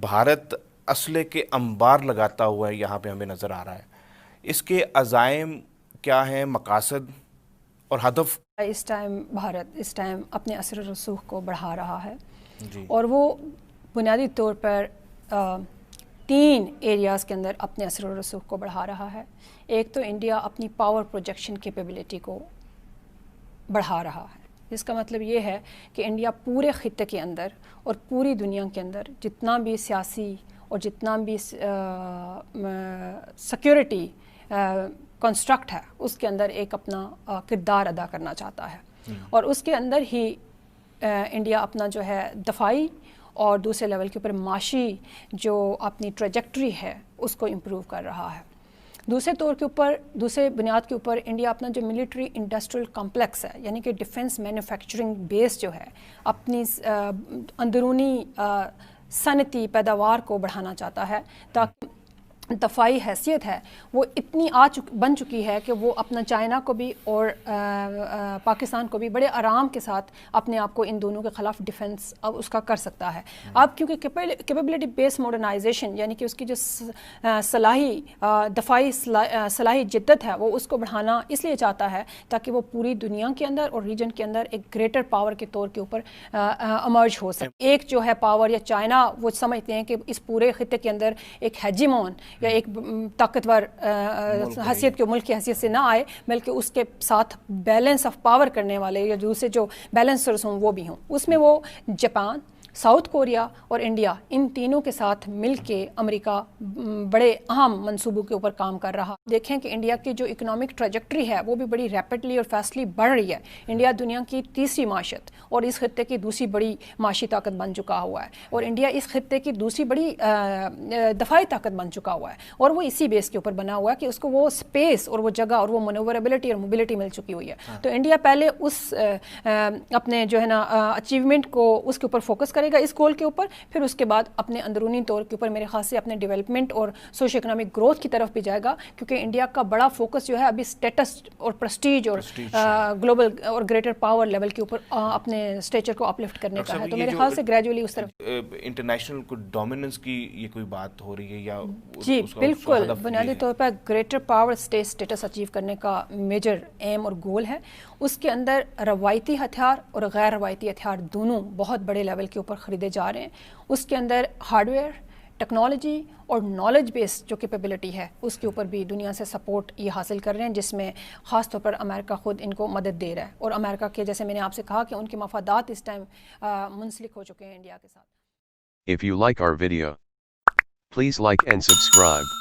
بھارت اسلحے کے انبار لگاتا ہوا ہے یہاں پہ ہمیں نظر آ رہا ہے. اس کے عزائم کیا ہیں, مقاصد اور ہدف؟ اس ٹائم بھارت اس ٹائم اپنے اثر و رسوخ کو بڑھا رہا ہے جی. اور وہ بنیادی طور پر 3 ایریاز کے اندر اپنے اثر و رسوخ کو بڑھا رہا ہے. ایک تو انڈیا اپنی پاور پروجیکشن کیپیبلٹی کو بڑھا رہا ہے. اس کا مطلب یہ ہے کہ انڈیا پورے خطے کے اندر اور پوری دنیا کے اندر جتنا بھی سیاسی اور جتنا بھی سیکیورٹی کنسٹرکٹ ہے اس کے اندر ایک اپنا کردار ادا کرنا چاہتا ہے. اور اس کے اندر ہی انڈیا اپنا جو ہے دفاعی اور دوسرے لیول کے اوپر معاشی جو اپنی ٹریجیکٹری ہے اس کو امپروو کر رہا ہے. دوسرے بنیاد کے اوپر انڈیا اپنا جو ملٹری انڈسٹریل کمپلیکس ہے یعنی کہ ڈیفنس مینوفیکچرنگ بیس جو ہے اپنی اندرونی صنعتی پیداوار کو بڑھانا چاہتا ہے تاکہ دفاعی حیثیت ہے وہ اتنی بن چکی ہے کہ وہ اپنا چائنا کو بھی اور پاکستان کو بھی بڑے آرام کے ساتھ اپنے آپ کو ان دونوں کے خلاف ڈیفنس اب اس کا کر سکتا ہے. اب کیونکہ کیپیبلٹی بیس ماڈرنائزیشن یعنی کہ اس کی جو دفاعی صلاحی جدت ہے وہ اس کو بڑھانا اس لیے چاہتا ہے تاکہ وہ پوری دنیا کے اندر اور ریجن کے اندر ایک گریٹر پاور کے طور کے اوپر امرج ہو سکے. ایک جو ہے پاور یا چائنا وہ سمجھتے ہیں کہ اس پورے خطے کے اندر ایک ہیجیمون یا ایک طاقتور حیثیت کے ملک کی حیثیت سے نہ آئے بلکہ اس کے ساتھ بیلنس آف پاور کرنے والے یا دوسرے جو بیلنسرز ہوں وہ بھی ہوں. اس میں وہ جاپان، ساؤتھ کوریا اور انڈیا ان تینوں کے ساتھ مل کے امریکہ بڑے اہم منصوبوں کے اوپر کام کر رہا. دیکھیں کہ انڈیا کی جو اکنامک ٹریجیکٹری ہے وہ بھی بڑی ریپڈلی اور فاسٹلی بڑھ رہی ہے. انڈیا دنیا کی تیسری معیشت اور اس خطے کی دوسری بڑی معاشی طاقت بن چکا ہوا ہے اور انڈیا اس خطے کی دوسری بڑی دفاعی طاقت بن چکا ہوا ہے اور وہ اسی بیس کے اوپر بنا ہوا ہے کہ اس کو وہ اسپیس اور وہ جگہ اور وہ منوربلٹی اور موبلٹی مل چکی ہوئی ہے. تو انڈیا پہلے اس اپنے جو ہے نا اچیومنٹ کو اس کے اوپر فوکس کرے گا اس گول کے اوپر, پھر اس کے بعد اپنے اندرونی طور کے اوپر میرے خیال سے اپنے ڈیولپمنٹ اور سوشو اکنامک گروتھ کی طرف بھی جائے گا کیونکہ انڈیا کا بڑا فوکس جو ہے ابھی اسٹیٹس اور پرسٹیج اور گلوبل اور گریٹر پاور لیول کے اوپر اپنے اسٹیچر کو اپلفٹ کرنے کا ہے. تو میرے خیال سے گریجولی اس طرف انٹرنیشنل کو ڈومیننس کی یہ کوئی بات ہو رہی ہے یا جی بالکل بنیادی طور پر گریٹر پاور اسٹیٹس اچیو کرنے کا میجر ایم اور گول ہے. اس کے اندر روایتی ہتھیار اور غیر روایتی ہتھیار دونوں بہت بڑے لیول کے اوپر خریدے جا رہے ہیں. اس کے اندر ہارڈ ویئر، ٹیکنالوجی اور نالج بیس جو کیپیبلٹی ہے اس کے اوپر بھی دنیا سے سپورٹ یہ حاصل کر رہے ہیں جس میں خاص طور پر امریکہ خود ان کو مدد دے رہا ہے اور امریکہ کے جیسے میں نے آپ سے کہا کہ ان کے مفادات اس ٹائم منسلک ہو چکے ہیں انڈیا کے ساتھ. If you like our video, please like and subscribe.